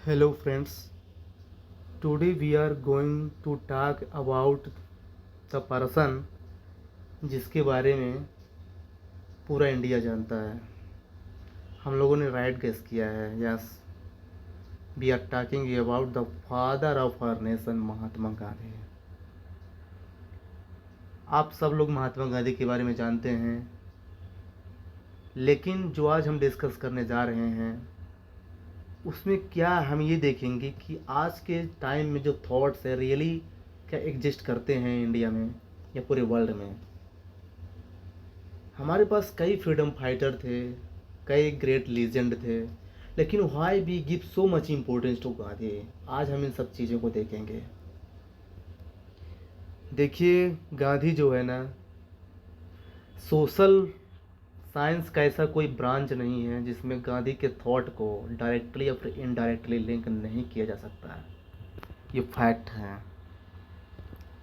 Hello friends, today we are going to talk about the person जिसके बारे में पूरा इंडिया जानता है। हम लोगों ने राइट गेस किया है। Yes, we are talking about the father of our nation, Mahatma Gandhi. आप सब लोग महात्मा गांधी के बारे में जानते हैं, लेकिन जो आज हम डिस्कस करने जा रहे हैं उसमें क्या हम ये देखेंगे कि आज के टाइम में जो थॉट्स है रियली क्या एग्जिस्ट करते हैं इंडिया में या पूरे वर्ल्ड में। हमारे पास कई फ्रीडम फाइटर थे, कई ग्रेट लीजेंड थे, लेकिन why we give so much importance to Gandhi. आज हम इन सब चीज़ों को देखेंगे। देखिए, गांधी जो है ना, सोशल साइंस का ऐसा कोई ब्रांच नहीं है जिसमें गांधी के थॉट को डायरेक्टली या फिर इनडायरेक्टली लिंक नहीं किया जा सकता है। ये फैक्ट है,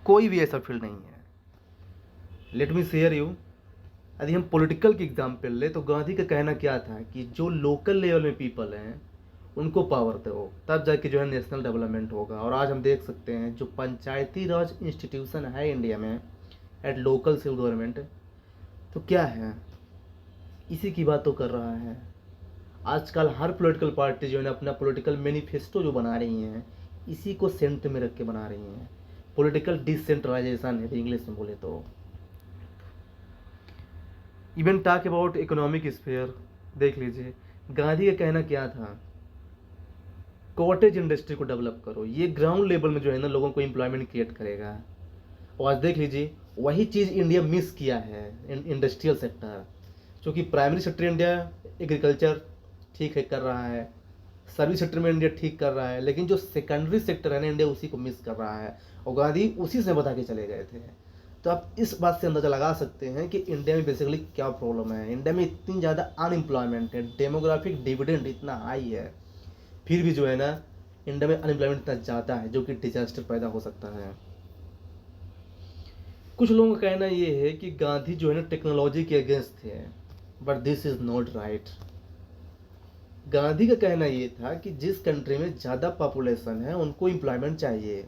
कोई भी ऐसा फील्ड नहीं है। लेट मी शेयर यू, यदि हम पॉलिटिकल की एग्जाम्पल ले तो गांधी का कहना क्या था कि जो लोकल लेवल में पीपल हैं उनको पावर दो, तब जाके जो है नेशनल डेवलपमेंट होगा। और आज हम देख सकते हैं जो पंचायती राज इंस्टीट्यूशन है इंडिया में एट लोकल सिविल गवर्नमेंट, तो क्या है, इसी की बात तो कर रहा है। आजकल हर पॉलिटिकल पार्टी जो है ना अपना पॉलिटिकल मैनिफेस्टो जो बना रही हैं, इसी को सेंटर में रख के बना रही हैं। पॉलिटिकल डिसेंट्रलाइजेशन है इंग्लिश में बोले तो। Even talk about economic sphere, देख लीजिए गांधी का कहना क्या था, कॉटेज इंडस्ट्री को डेवलप करो। ये ग्राउंड लेवल में जो है ना लोगों को एम्प्लॉयमेंट क्रिएट करेगा। और आज देख लीजिए वही चीज़ इंडिया मिस किया है, इंडस्ट्रियल सेक्टर। क्योंकि प्राइमरी सेक्टर इंडिया एग्रीकल्चर ठीक है कर रहा है, सर्विस सेक्टर में इंडिया ठीक कर रहा है, लेकिन जो सेकेंडरी सेक्टर है ना इंडिया उसी को मिस कर रहा है। और गांधी उसी से बता के चले गए थे। तो आप इस बात से अंदाजा लगा सकते हैं कि इंडिया में बेसिकली क्या प्रॉब्लम है। इंडिया में इतनी ज़्यादा अनएम्प्लॉयमेंट है, डेमोग्राफिक डिविडेंड इतना हाई है, फिर भी जो है ना इंडिया में अनएम्प्लॉयमेंट इतना ज़्यादा है जो कि डिजास्टर पैदा हो सकता है। कुछ लोगों का कहना ये है कि गांधी जो है ना टेक्नोलॉजी के अगेंस्ट थे, but this is not right. Gandhi का कहना ये था कि जिस कंट्री में ज़्यादा पॉपुलेशन है उनको एम्प्लॉयमेंट चाहिए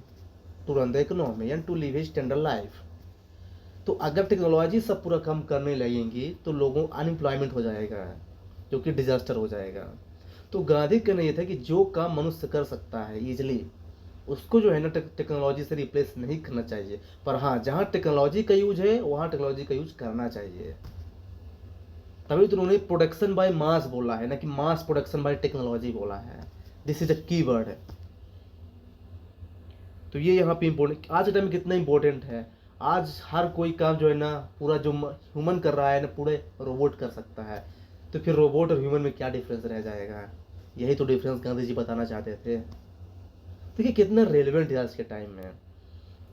to run the economy and to live a standard life. तो अगर टेक्नोलॉजी सब पूरा कम करने लगेंगी तो लोगों अनएम्प्लॉयमेंट हो जाएगा, जो कि डिजास्टर हो जाएगा। तो गांधी का कहना ये था कि जो काम मनुष्य कर सकता है इजिली, उसको जो है ना टेक्नोलॉजी से रिप्लेस नहीं करना चाहिए। पर हाँ, जहाँ टेक्नोलॉजी का यूज है वहाँ टेक्नोलॉजी का यूज करना चाहिए। तभी तो उन्होंने प्रोडक्शन बाय मास बोला है, ना कि मास प्रोडक्शन बाय टेक्नोलॉजी बोला है। दिस इज अ की वर्ड है। तो ये यहाँ पे इम्पोर्टेंट, आज के टाइम में कितना इंपॉर्टेंट है। आज हर कोई काम जो है ना पूरा जो ह्यूमन कर रहा है ना पूरे रोबोट कर सकता है। तो फिर रोबोट और ह्यूमन में क्या डिफरेंस रह जाएगा। यही तो डिफरेंस गांधी जी बताना चाहते थे। देखिए कितना रेलिवेंट है आज के टाइम में।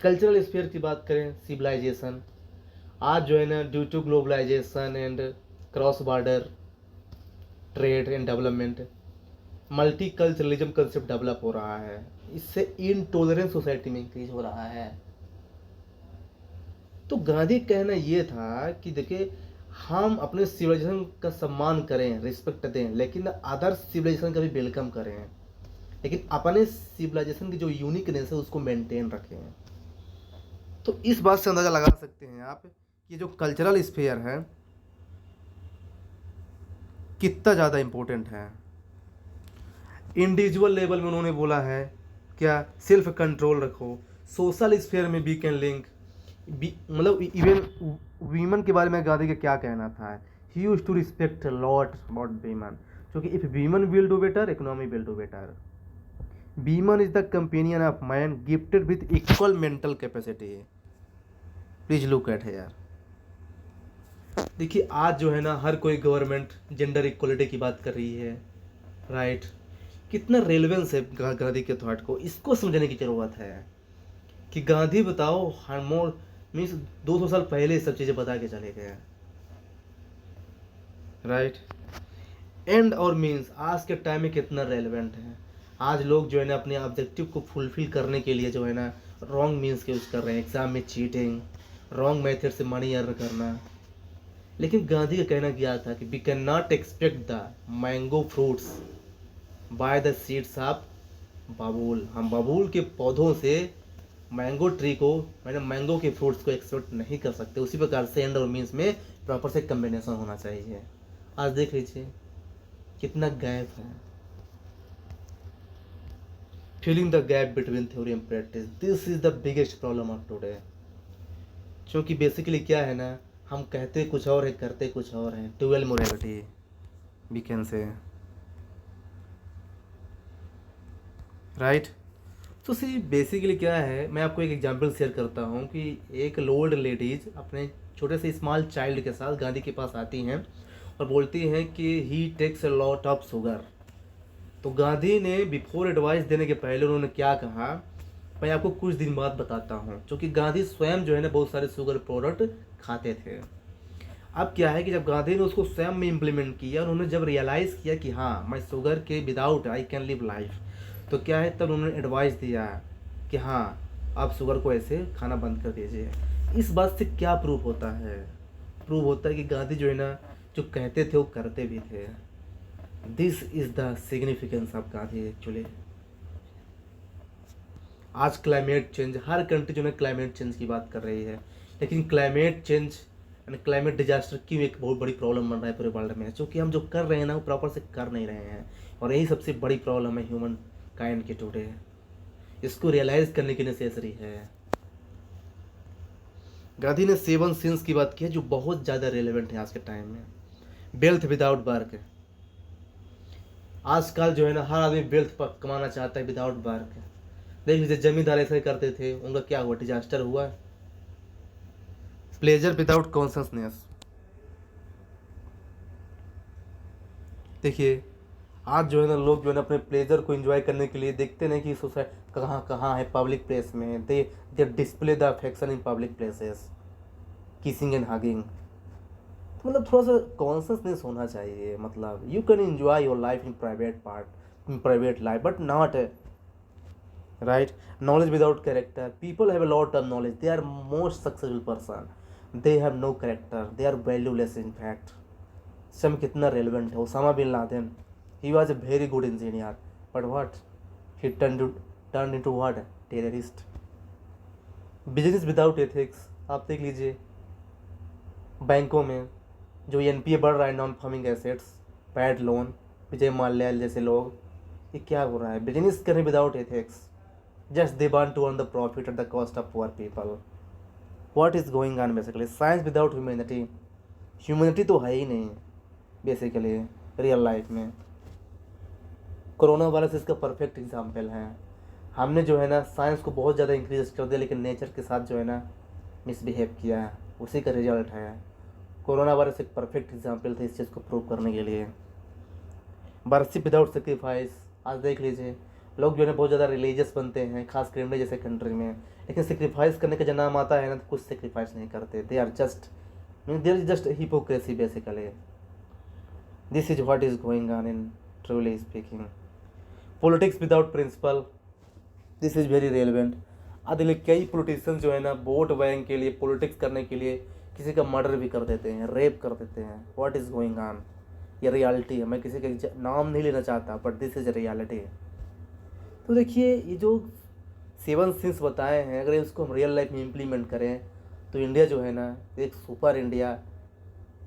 कल्चरल स्फीयर की बात करें, सिविलाइजेशन, आज जो है ना due to globalisation and cross border trade and development, multiculturalism concept develop हो रहा है। इससे इनटॉलरेंस सोसाइटी में इंक्रीज हो रहा है। तो गांधी का कहना ये था कि देखिए हम अपने सिविलाइजेशन का सम्मान करें, रिस्पेक्ट दें, लेकिन अदर सिविलाइजेशन का भी वेलकम करें, लेकिन अपने सिविलाइजेशन की जो यूनिकनेस है उसको मेंटेन रखें। तो इस बात से अंदाज़ा लगा सकते हैं आप कि जो कल्चरल स्फीयर है कितना ज़्यादा इम्पोर्टेंट है। इंडिविजुअल लेवल में उन्होंने बोला है क्या, सेल्फ कंट्रोल रखो। सोशल स्फीयर में वी कैन लिंक, मतलब इवन वीमन के बारे में गांधी का क्या कहना था, he used to respect lot about women, क्योंकि if women will do better economy will do better. Women is the companion of man gifted with equal mental capacity. Please look at है यार। देखिए आज जो है ना हर कोई गवर्नमेंट जेंडर इक्वलिटी की बात कर रही है, राइट। कितना रेलेवेंस है गांधी के थॉट को, इसको समझने की जरूरत है कि गांधी बताओ हर मोर मीन्स 200 साल पहले ये सब चीज़ें बता के चले गए, राइट। एंड और मीन्स आज के टाइम में कितना रेलेवेंट है। आज लोग जो है ना अपने ऑब्जेक्टिव को फुलफिल करने के लिए जो है ना रॉन्ग मीन्स के यूज़ कर रहे हैं, एग्जाम में चीटिंग, रॉन्ग मेथड से मनी अर्न करना। लेकिन गांधी का कहना क्या था कि we can not expect the mango fruits by the seeds of babul, हम बबूल के पौधों से मैंगो ट्री को, मैंने मैंगो के फ्रूट्स को एक्सपेक्ट नहीं कर सकते। उसी प्रकार से एंड और मीन्स में प्रॉपर से कम्बिनेशन होना चाहिए। आज देख लीजिए कितना गैप है। Filling the gap between theory and practice, this is the biggest problem of today. क्योंकि बेसिकली क्या है ना, हम कहते कुछ और है, करते कुछ और है। Dual morality we can say, right. तो सी बेसिकली क्या है, मैं आपको एक एग्जांपल शेयर करता हूँ कि एक ओल्ड लेडीज अपने छोटे से स्मॉल चाइल्ड के साथ गांधी के पास आती हैं और बोलती हैं कि he takes a lot of sugar. तो गांधी ने बिफोर एडवाइस देने के पहले उन्होंने क्या कहा, मैं आपको कुछ दिन बाद बताता हूँ। क्योंकि गांधी स्वयं जो है ना बहुत सारे शुगर प्रोडक्ट खाते थे। अब क्या है कि जब गांधी ने उसको स्वयं में इम्प्लीमेंट किया, उन्होंने जब रियलाइज़ किया कि हाँ मैं शुगर के without I can live life, तो क्या है तब उन्होंने एडवाइस दिया कि हाँ आप शुगर को ऐसे खाना बंद कर दीजिए। इस बात से क्या प्रूव होता है, प्रूव होता है कि गांधी जो है ना जो कहते थे वो करते भी थे। This is the significance of Gandhi actually. आज क्लाइमेट चेंज, हर कंट्री जो है क्लाइमेट चेंज की बात कर रही है, लेकिन climate change and climate disaster क्यों एक बहुत बड़ी प्रॉब्लम बन रहा है पूरे वर्ल्ड में, क्योंकि हम जो कर रहे हैं ना वो प्रॉपर से कर नहीं रहे हैं। और यही सबसे बड़ी प्रॉब्लम है ह्यूमन काइंड के टुडे। इसको रियलाइज करने की नेसेसरी है। गांधी ने 7 सिंस की बात की है जो बहुत ज़्यादा रेलेवेंट है आज के टाइम में। वेल्थ विदाउट वर्क, आजकल जो है ना हर आदमी वेल्थ पर कमाना चाहता है विदाउट वर्क। देख लीजिए जमींदार ऐसे करते थे, उनका क्या हुआ, डिजास्टर हुआ। प्लेजर विदाउट कॉन्शसनेस, देखिए आज जो है ना लोग जो है ना अपने प्लेजर को एंजॉय करने के लिए देखते नहीं कि सोसाइटी कहाँ कहाँ है, पब्लिक प्लेस में they display the affection in public places, kissing and hugging. तो मतलब थोड़ा सा कॉन्शसनेस होना चाहिए। मतलब you can enjoy your life in private part, in private life, but not right. Knowledge without character, people have a lot of knowledge, they are most successful person, they have no character, they are valueless in fact। समय कितना relevant है। Osama bin Laden, he was a very good engineer, but what he turned into what, terrorist। Business without ethics, आप देख लीजिए बैंकों में जो NPA बढ़ रहा है, non performing assets, bad loan, Vijay Mallya जैसे लोग, ये क्या हो रहा है, बिजनेस करने without ethics. Just they want to earn the profit at the cost of poor people। What is going on basically? Science without humanity, humanity तो है ही नहीं बेसिकली रियल लाइफ में। कोरोना वायरस इसका परफेक्ट एग्जाम्पल है। हमने जो है ना साइंस को बहुत ज़्यादा इंक्रीज कर दिया, लेकिन नेचर के साथ जो है ना मिसबिहेव किया है, उसी का रिजल्ट है। कोरोना वायरस एक परफेक्ट एग्जाम्पल था इस चीज़ को प्रूव करने के लिए। वर्शिप विदाउट सेक्रीफाइस, आज देख लीजिए लोग जो है बहुत ज़्यादा रिलीजियस बनते हैं, खास कर इंडिया जैसे कंट्री में, लेकिन सेक्रीफाइस करने का जब नाम आता है ना तो कुछ सेक्रीफाइस नहीं करते। They are just hypocrisy basically. This is what is going on in truly speaking. Politics without principle, this is very relevant. आदि कई पोलिटिशियन जो है ना वोट बैंक के लिए, पॉलिटिक्स करने के लिए किसी का मर्डर भी कर देते हैं, रेप कर देते हैं। व्हाट इज गोइंग ऑन, ये रियलिटी है। मैं किसी का नाम नहीं लेना चाहता, बट दिस इज रियलिटी। तो देखिए ये जो 7 सिंस बताए हैं, अगर इसको हम रियल लाइफ में इम्प्लीमेंट करें तो इंडिया जो है ना एक सुपर इंडिया,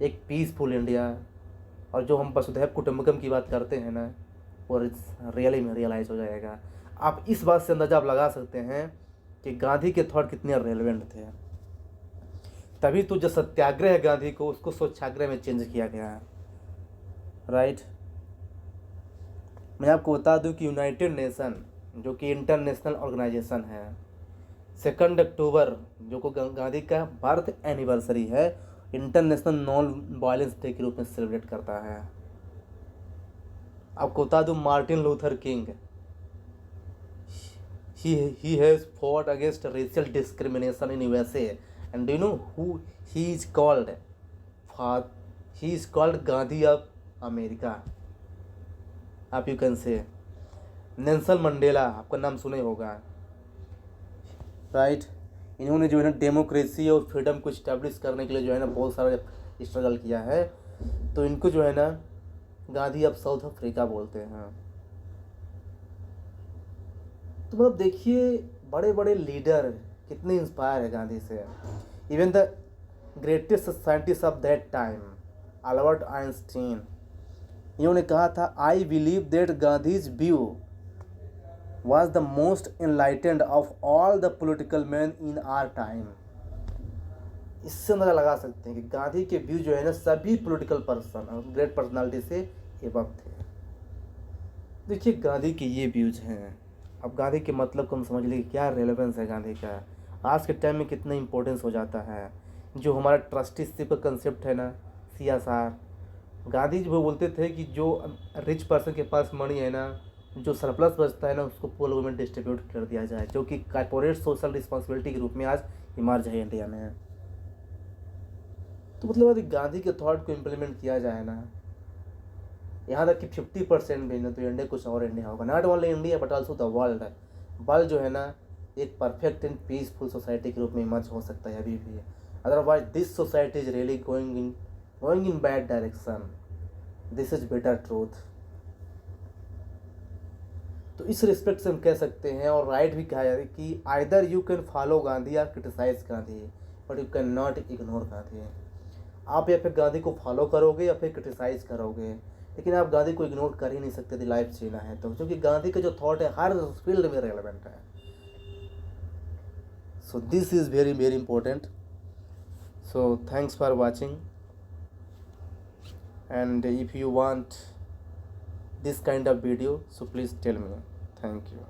एक पीसफुल इंडिया, और जो हम वसुधैव कुटुंबकम की बात करते हैं ना वो रियली में रियलाइज हो जाएगा। आप इस बात से अंदाजा आप लगा सकते हैं कि गांधी के थॉट कितने रेलेवेंट थे। तभी तो जो सत्याग्रह है गांधी को, उसको स्वच्छाग्रह में चेंज किया गया है, राइट। मैं आपको बता दूं कि यूनाइटेड नेशन जो कि इंटरनेशनल ऑर्गेनाइजेशन है, 2 अक्टूबर जो को गांधी का बर्थ एनिवर्सरी है, इंटरनेशनल नॉन वायलेंस डे के रूप में सेलिब्रेट करता है। आपको बता दूं Martin Luther king, he has fought against racial discrimination in USA, and do you know who he is called? He is called Gandhi of America, आप you can say. Nelson Mandela, आपका नाम सुने होगा, राइट। इन्होंने जो है ना democracy और फ्रीडम को इस्टेब्लिश करने के लिए जो है ना बहुत सारा स्ट्रगल किया है। तो इनको जो है ना गांधी ऑफ साउथ अफ्रीका बोलते हैं। तो मतलब देखिए बड़े बड़े लीडर कितने इंस्पायर है गांधी से। Even the greatest scientist of that time Albert Einstein, इन्होंने कहा था I believe that Gandhi's view was the most enlightened of all the political men in our time। इससे अंदाजा लगा सकते हैं कि गांधी के व्यू जो है ना सभी पॉलिटिकल पर्सन और ग्रेट पर्सनालिटी से एबव थे। देखिए गांधी के ये व्यूज हैं। अब गांधी के मतलब को हम समझ लीजिए क्या रेलेवेंस है गांधी का, आज के टाइम में कितना इंपॉर्टेंस हो जाता है। जो हमारा ट्रस्टीशिप का कंसेप्ट है ना, CSR, गांधी जी वो बोलते थे कि जो रिच पर्सन के पास मनी है ना, जो सरप्लस बचता है ना उसको पुअर में डिस्ट्रीब्यूट कर दिया जाए, जो कि कॉर्पोरेट सोशल रिस्पॉन्सिबिलिटी के रूप में आज इमर्ज है इंडिया में। तो मतलब यदि गांधी के थॉट को इम्प्लीमेंट किया जाए ना, यहाँ तक कि 50% भी ना, तो इंडिया कुछ और इंडिया होगा। Not only India but also the world. World जो है ना एक परफेक्ट एंड पीसफुल सोसाइटी के रूप में इमर्ज हो सकता है अभी भी। Otherwise this society is really going in bad direction. This is better truth. तो इस रिस्पेक्ट से हम कह सकते हैं और राइट भी कहा जाता है कि either you can follow Gandhi या criticise Gandhi but you can not ignore Gandhi. आप या फिर गांधी को फॉलो करोगे या फिर क्रिटिसाइज करोगे, लेकिन आप गांधी को इग्नोर कर ही नहीं सकते थी लाइफ जीना है तो, क्योंकि गांधी का जो थॉट है हर फील्ड में रेलेवेंट है। So this is very very important. So thanks for watching and if you want this kind of video so please tell me. Thank you.